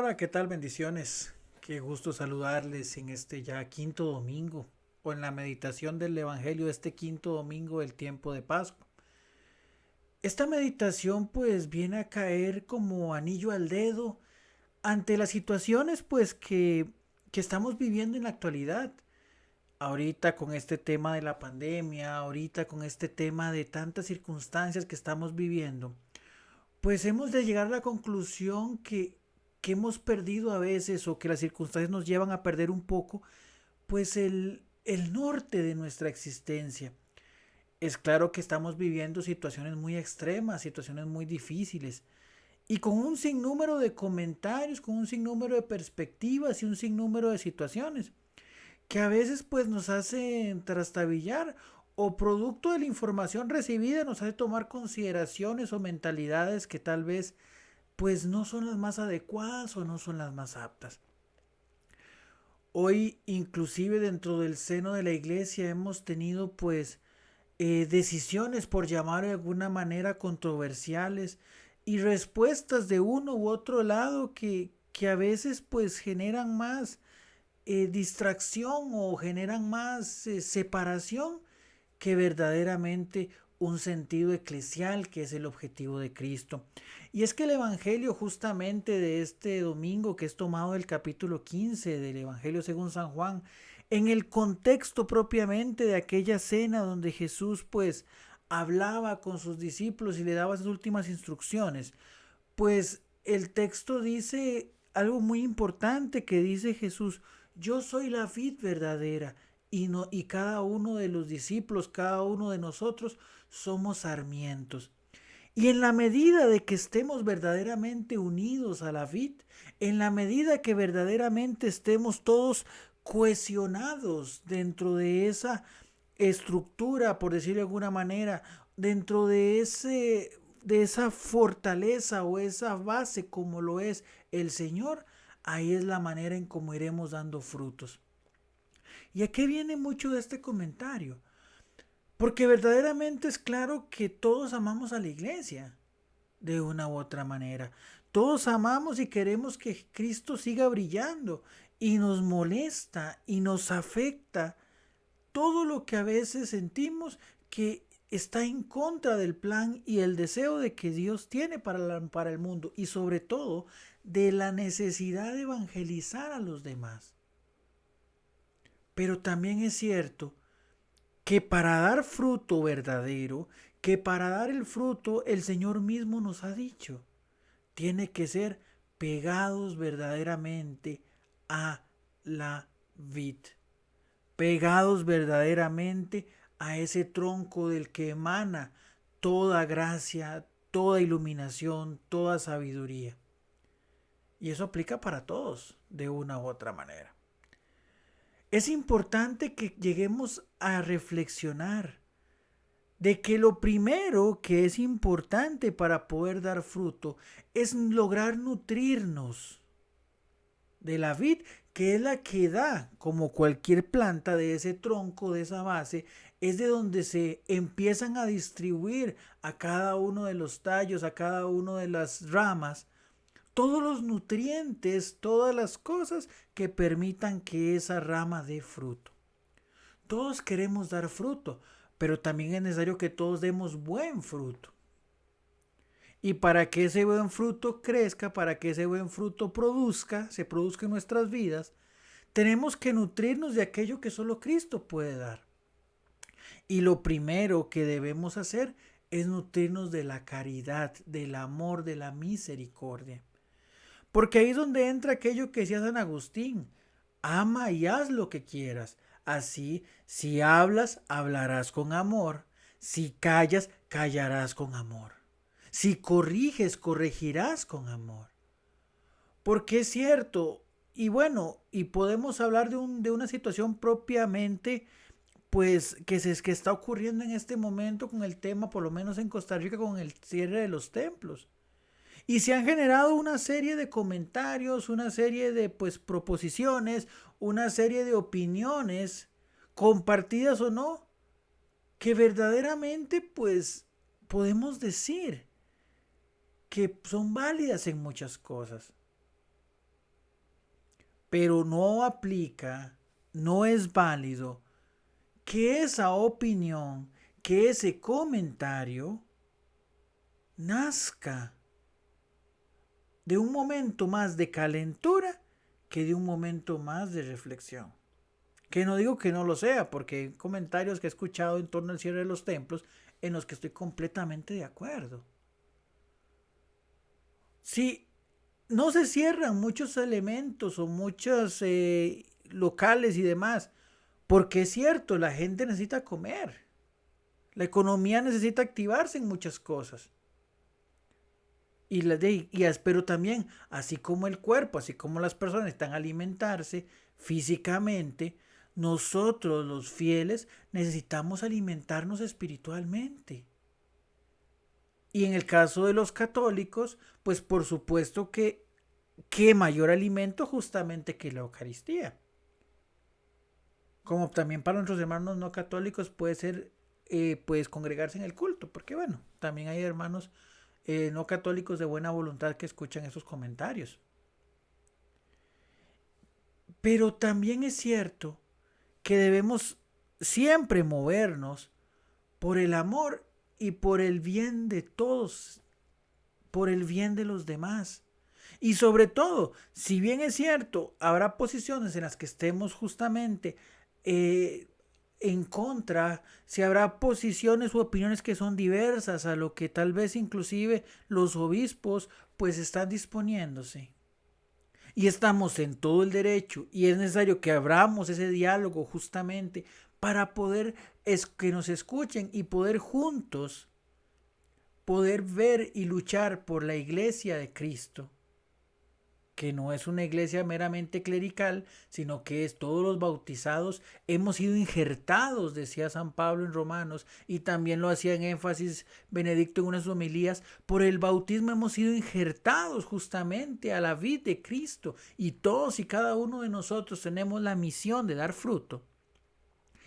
Hola, ¿qué tal? Bendiciones. Qué gusto saludarles en este ya quinto domingo o en la meditación del Evangelio de este quinto domingo del tiempo de Pascua. Esta meditación pues viene a caer como anillo al dedo ante las situaciones que estamos viviendo en la actualidad. Ahorita con este tema de la pandemia, ahorita con este tema de tantas circunstancias que estamos viviendo, pues hemos de llegar a la conclusión que hemos perdido a veces o que las circunstancias nos llevan a perder un poco, pues el norte de nuestra existencia. Es claro que estamos viviendo situaciones muy extremas, situaciones muy difíciles, y con un sinnúmero de comentarios, con un sinnúmero de perspectivas y un sinnúmero de situaciones, que a veces pues nos hacen trastabillar o producto de la información recibida nos hace tomar consideraciones o mentalidades que tal vez pues no son las más adecuadas o no son las más aptas. Hoy inclusive dentro del seno de la iglesia hemos tenido pues decisiones por llamar de alguna manera controversiales y respuestas de uno u otro lado que a veces pues generan más distracción o generan más separación que verdaderamente un sentido eclesial que es el objetivo de Cristo. Y es que el Evangelio justamente de este domingo, que es tomado del capítulo 15 del Evangelio según San Juan, en el contexto propiamente de aquella cena donde Jesús pues hablaba con sus discípulos y le daba sus últimas instrucciones, pues el texto dice algo muy importante que dice Jesús: yo soy la vid verdadera y, no, y cada uno de los discípulos, cada uno de nosotros somos sarmientos. Y en la medida de que estemos verdaderamente unidos a la vid, en la medida que verdaderamente estemos todos cohesionados dentro de esa estructura, por decirlo de alguna manera, dentro de esa fortaleza o esa base como lo es el Señor, ahí es la manera en cómo iremos dando frutos. ¿Y a qué viene mucho de este comentario? Porque verdaderamente es claro que todos amamos a la iglesia de una u otra manera. Todos amamos y queremos que Cristo siga brillando y nos molesta y nos afecta todo lo que a veces sentimos que está en contra del plan y el deseo de que Dios tiene para el mundo y sobre todo de la necesidad de evangelizar a los demás. Pero también es cierto que para dar fruto verdadero, que para dar el fruto el Señor mismo nos ha dicho, tiene que ser pegados verdaderamente a la vid, pegados verdaderamente a ese tronco del que emana toda gracia, toda iluminación, toda sabiduría. Y eso aplica para todos, de una u otra manera. Es importante que lleguemos a reflexionar de que lo primero que es importante para poder dar fruto es lograr nutrirnos de la vid, que es la que da, como cualquier planta, de ese tronco, de esa base, es de donde se empiezan a distribuir a cada uno de los tallos, a cada una de las ramas, todos los nutrientes, todas las cosas que permitan que esa rama dé fruto. Todos queremos dar fruto, pero también es necesario que todos demos buen fruto. Y para que ese buen fruto crezca, para que ese buen fruto se produzca en nuestras vidas, tenemos que nutrirnos de aquello que solo Cristo puede dar. Y lo primero que debemos hacer es nutrirnos de la caridad, del amor, de la misericordia. Porque ahí es donde entra aquello que decía San Agustín: ama y haz lo que quieras. Así, si hablas, hablarás con amor. Si callas, callarás con amor. Si corriges, corregirás con amor. Porque es cierto, y bueno, y podemos hablar de una situación propiamente, pues, que está ocurriendo en este momento con el tema, por lo menos en Costa Rica, con el cierre de los templos. Y se han generado una serie de comentarios, una serie de pues proposiciones, una serie de opiniones, compartidas o no, que verdaderamente pues podemos decir que son válidas en muchas cosas. pero no aplica, no es válido que esa opinión, que ese comentario nazca de un momento más de calentura que de un momento más de reflexión. Que no digo que no lo sea, porque hay comentarios que he escuchado en torno al cierre de los templos en los que estoy completamente de acuerdo. Si no se cierran muchos elementos o muchos locales y demás, porque es cierto, la gente necesita comer. La economía necesita activarse en muchas cosas. Pero también, así como el cuerpo, así como las personas necesitan alimentarse físicamente, nosotros los fieles necesitamos alimentarnos espiritualmente. Y en el caso de los católicos, pues por supuesto que qué mayor alimento justamente que la Eucaristía. Como también para nuestros hermanos no católicos puede ser pues congregarse en el culto, porque bueno, también hay hermanos no católicos de buena voluntad que escuchan esos comentarios. Pero también es cierto que debemos siempre movernos por el amor y por el bien de todos, por el bien de los demás. Y sobre todo, si bien es cierto, habrá posiciones en las que estemos justamente eh, en contra, si habrá posiciones u opiniones que son diversas a lo que tal vez inclusive los obispos pues están disponiéndose. Y estamos en todo el derecho y es necesario que abramos ese diálogo justamente para poder que nos escuchen y poder juntos poder ver y luchar por la iglesia de Cristo, que no es una iglesia meramente clerical, sino que es todos los bautizados hemos sido injertados, decía San Pablo en Romanos, y también lo hacía en énfasis Benedicto en unas homilías, por el bautismo hemos sido injertados justamente a la vid de Cristo, y todos y cada uno de nosotros tenemos la misión de dar fruto.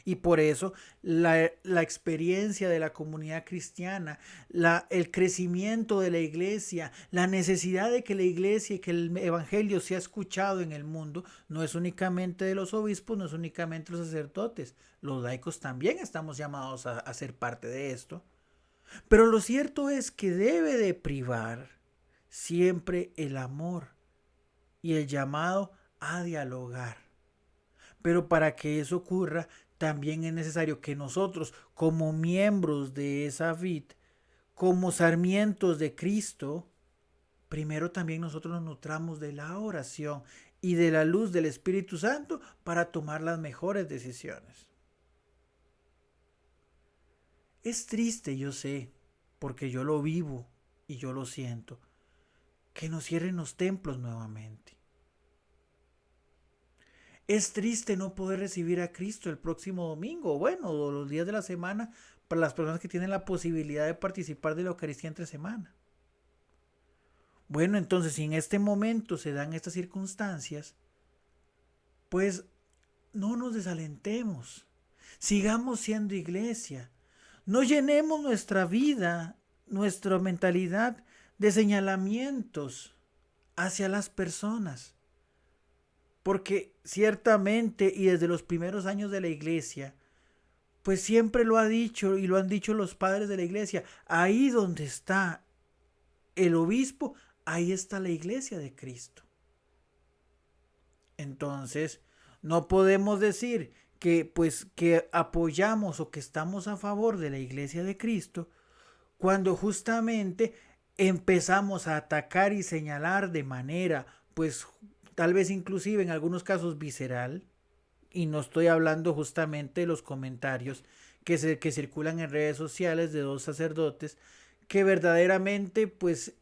Y por eso la experiencia de la comunidad cristiana, el crecimiento de la iglesia, la necesidad de que la iglesia y que el evangelio sea escuchado en el mundo, no es únicamente de los obispos, no es únicamente de los sacerdotes. Los laicos también estamos llamados a ser parte de esto. Pero lo cierto es que debe de privar siempre el amor y el llamado a dialogar. Pero para que eso ocurra, también es necesario que nosotros, como miembros de esa vid, como sarmientos de Cristo, primero también nosotros nos nutramos de la oración y de la luz del Espíritu Santo para tomar las mejores decisiones. Es triste, yo sé, porque yo lo vivo y yo lo siento, que nos cierren los templos nuevamente. Es triste no poder recibir a Cristo el próximo domingo, bueno, o los días de la semana, para las personas que tienen la posibilidad de participar de la Eucaristía entre semana. Bueno, entonces, si en este momento se dan estas circunstancias, pues no nos desalentemos, sigamos siendo iglesia, no llenemos nuestra vida, nuestra mentalidad de señalamientos hacia las personas. Porque ciertamente y desde los primeros años de la iglesia, pues siempre lo ha dicho y lo han dicho los padres de la iglesia, ahí donde está el obispo, ahí está la iglesia de Cristo. Entonces, no podemos decir que pues que apoyamos o que estamos a favor de la iglesia de Cristo cuando justamente empezamos a atacar y señalar de manera pues tal vez inclusive en algunos casos visceral, y no estoy hablando justamente de los comentarios que circulan en redes sociales de dos sacerdotes que verdaderamente pues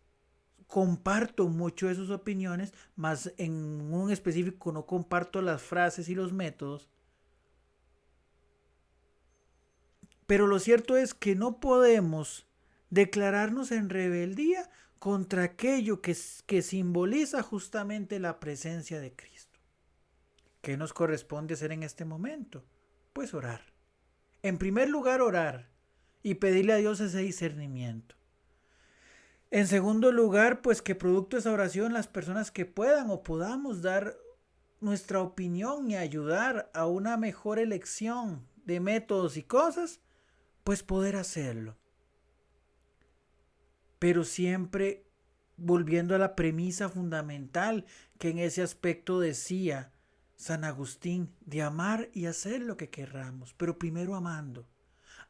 comparto mucho de sus opiniones, más en un específico no comparto las frases y los métodos. Pero lo cierto es que no podemos declararnos en rebeldía contra aquello que simboliza justamente la presencia de Cristo. ¿Qué nos corresponde hacer en este momento? Pues orar. En primer lugar, orar y pedirle a Dios ese discernimiento. En segundo lugar, pues que producto de esa oración las personas que puedan o podamos dar nuestra opinión y ayudar a una mejor elección de métodos y cosas, pues poder hacerlo. Pero siempre volviendo a la premisa fundamental que en ese aspecto decía San Agustín, de amar y hacer lo que querramos, pero primero amando.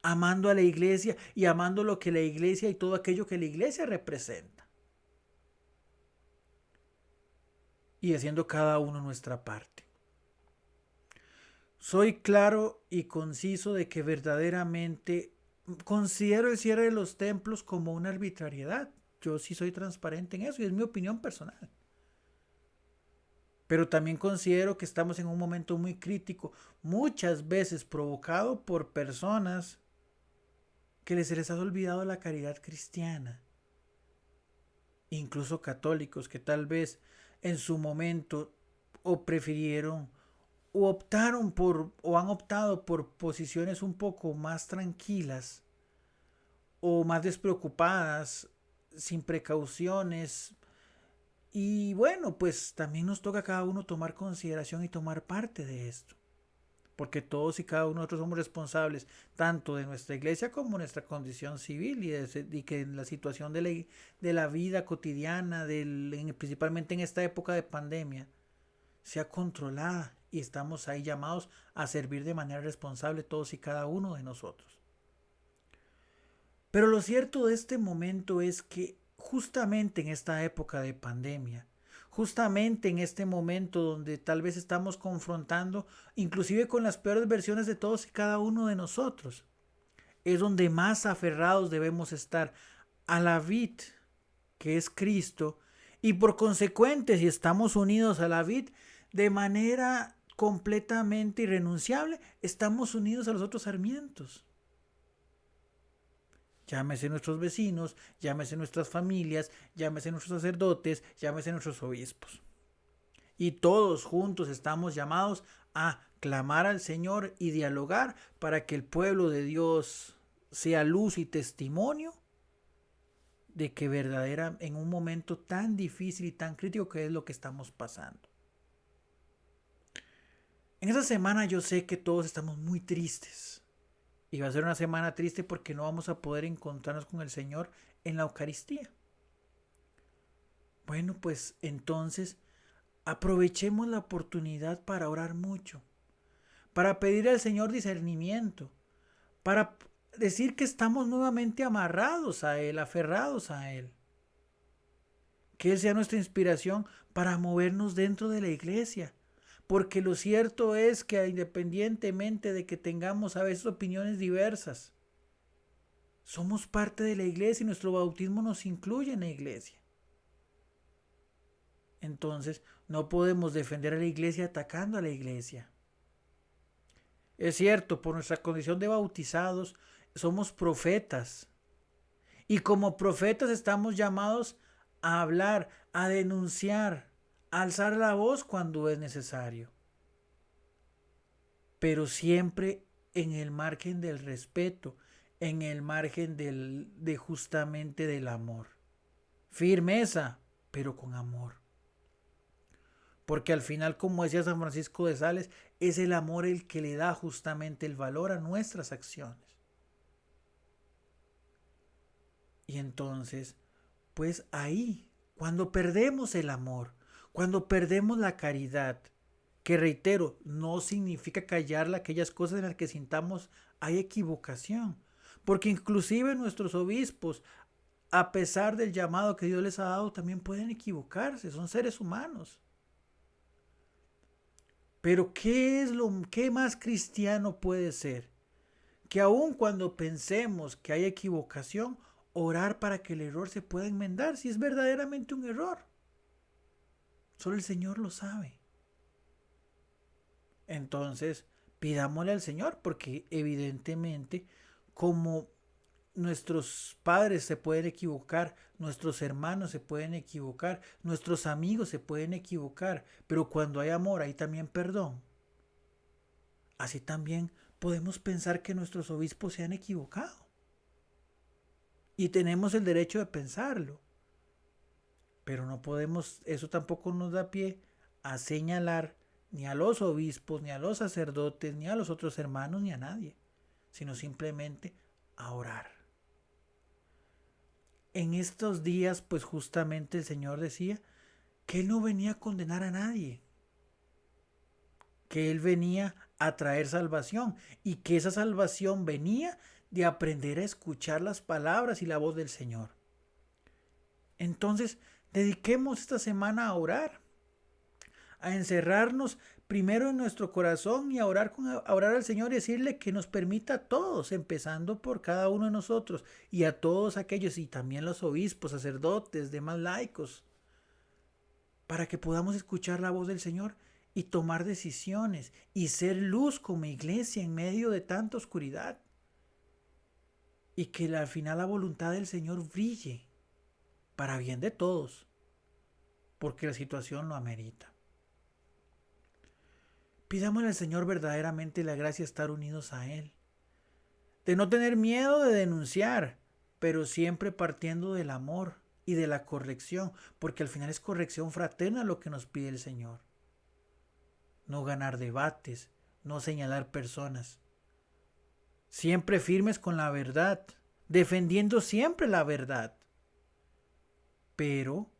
Amando a la iglesia y amando lo que la iglesia y todo aquello que la iglesia representa. Y haciendo cada uno nuestra parte. Soy claro y conciso de que verdaderamente considero el cierre de los templos como una arbitrariedad. Yo sí soy transparente en eso y es mi opinión personal. Pero también considero que estamos en un momento muy crítico, muchas veces provocado por personas que se les ha olvidado la caridad cristiana. Incluso católicos que tal vez en su momento o prefirieron o optaron por o han optado por posiciones un poco más tranquilas o más despreocupadas, sin precauciones. Y bueno, pues también nos toca a cada uno tomar consideración y tomar parte de esto. Porque todos y cada uno de nosotros somos responsables tanto de nuestra iglesia como de nuestra condición civil y que en la situación de la vida cotidiana, principalmente en esta época de pandemia, sea controlada y estamos ahí llamados a servir de manera responsable todos y cada uno de nosotros. Pero lo cierto de este momento es que justamente en esta época de pandemia, justamente en este momento donde tal vez estamos confrontando inclusive con las peores versiones de todos y cada uno de nosotros, es donde más aferrados debemos estar a la vid que es Cristo y por consecuente si estamos unidos a la vid de manera completamente irrenunciable, estamos unidos a los otros sarmientos. Llámese nuestros vecinos, llámese nuestras familias, llámese nuestros sacerdotes, llámese nuestros obispos. Y todos juntos estamos llamados a clamar al Señor y dialogar para que el pueblo de Dios sea luz y testimonio de que verdadera en un momento tan difícil y tan crítico que es lo que estamos pasando. En esta semana yo sé que todos estamos muy tristes. Y va a ser una semana triste porque no vamos a poder encontrarnos con el Señor en la Eucaristía. Bueno, pues entonces aprovechemos la oportunidad para orar mucho, para pedir al Señor discernimiento, para decir que estamos nuevamente amarrados a Él, aferrados a Él. Que Él sea nuestra inspiración para movernos dentro de la iglesia. Porque lo cierto es que independientemente de que tengamos a veces opiniones diversas, somos parte de la iglesia y nuestro bautismo nos incluye en la iglesia. Entonces, no podemos defender a la iglesia atacando a la iglesia. Es cierto, por nuestra condición de bautizados, somos profetas. Y como profetas estamos llamados a hablar, a denunciar, a alzar la voz cuando es necesario. Pero siempre en el margen del respeto, en el margen de justamente del amor. Firmeza, pero con amor. Porque al final, como decía San Francisco de Sales, es el amor el que le da justamente el valor a nuestras acciones. Y entonces, pues ahí, cuando perdemos el amor, cuando perdemos la caridad, que reitero, no significa callar aquellas cosas en las que sintamos hay equivocación. Porque inclusive nuestros obispos, a pesar del llamado que Dios les ha dado, también pueden equivocarse, son seres humanos. Pero ¿qué más cristiano puede ser? Que aun cuando pensemos que hay equivocación, orar para que el error se pueda enmendar, si es verdaderamente un error. Solo el Señor lo sabe. Entonces, pidámosle al Señor, porque evidentemente, como nuestros padres se pueden equivocar, nuestros hermanos se pueden equivocar, nuestros amigos se pueden equivocar, pero cuando hay amor hay también perdón. Así también podemos pensar que nuestros obispos se han equivocado. Y tenemos el derecho de pensarlo. Pero no podemos, eso tampoco nos da pie a señalar ni a los obispos, ni a los sacerdotes, ni a los otros hermanos, ni a nadie, sino simplemente a orar. En estos días, pues justamente el Señor decía que Él no venía a condenar a nadie, que Él venía a traer salvación y que esa salvación venía de aprender a escuchar las palabras y la voz del Señor. Entonces, dediquemos esta semana a orar, a encerrarnos primero en nuestro corazón y a orar al Señor y decirle que nos permita a todos, empezando por cada uno de nosotros y a todos aquellos y también los obispos, sacerdotes, demás laicos, para que podamos escuchar la voz del Señor y tomar decisiones y ser luz como iglesia en medio de tanta oscuridad. Y que al final la voluntad del Señor brille para bien de todos, porque la situación lo amerita. Pidámosle al Señor verdaderamente la gracia de estar unidos a Él, de no tener miedo de denunciar, pero siempre partiendo del amor y de la corrección, porque al final es corrección fraterna lo que nos pide el Señor. No ganar debates, no señalar personas. Siempre firmes con la verdad, defendiendo siempre la verdad. Pero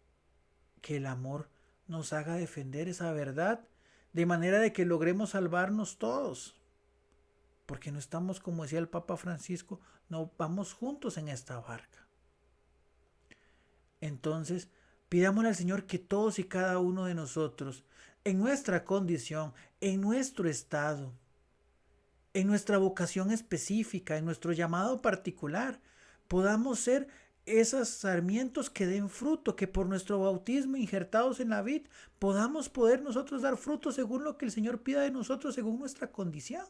que el amor nos haga defender esa verdad de manera de que logremos salvarnos todos. Porque no estamos, como decía el Papa Francisco, no vamos juntos en esta barca. Entonces, pidámosle al Señor que todos y cada uno de nosotros, en nuestra condición, en nuestro estado, en nuestra vocación específica, en nuestro llamado particular, podamos ser esos sarmientos que den fruto, que por nuestro bautismo injertados en la vid, podamos poder nosotros dar fruto según lo que el Señor pida de nosotros, según nuestra condición.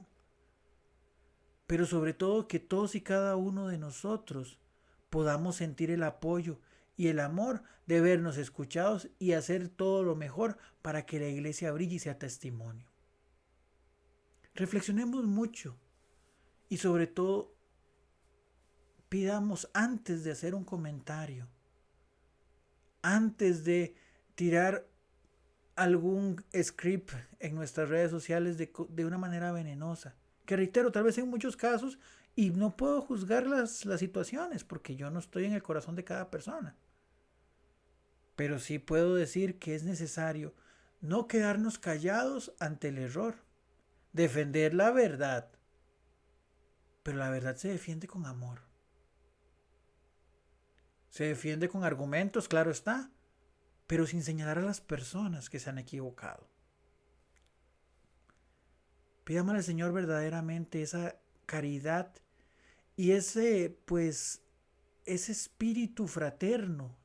Pero sobre todo que todos y cada uno de nosotros podamos sentir el apoyo y el amor de vernos escuchados y hacer todo lo mejor para que la iglesia brille y sea testimonio. Reflexionemos mucho y sobre todo pidamos antes de hacer un comentario, antes de tirar algún script en nuestras redes sociales de una manera venenosa, que reitero, tal vez en muchos casos, y no puedo juzgar las situaciones porque yo no estoy en el corazón de cada persona, pero sí puedo decir que es necesario no quedarnos callados ante el error, defender la verdad, pero la verdad se defiende con amor. Se defiende con argumentos, claro está, pero sin señalar a las personas que se han equivocado. Pidámosle al Señor verdaderamente esa caridad y ese espíritu fraterno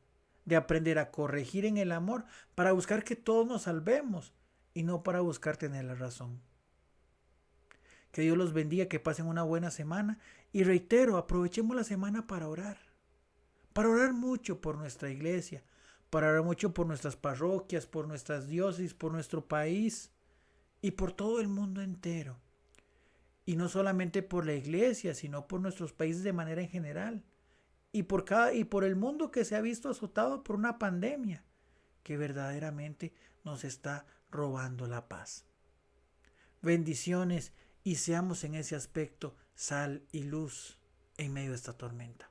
de aprender a corregir en el amor para buscar que todos nos salvemos y no para buscar tener la razón. Que Dios los bendiga, que pasen una buena semana y reitero, aprovechemos la semana para orar mucho por nuestra iglesia, para orar mucho por nuestras parroquias, por nuestras diócesis, por nuestro país y por todo el mundo entero. Y no solamente por la iglesia, sino por nuestros países de manera en general. Y por el mundo que se ha visto azotado por una pandemia que verdaderamente nos está robando la paz. Bendiciones y seamos en ese aspecto sal y luz en medio de esta tormenta.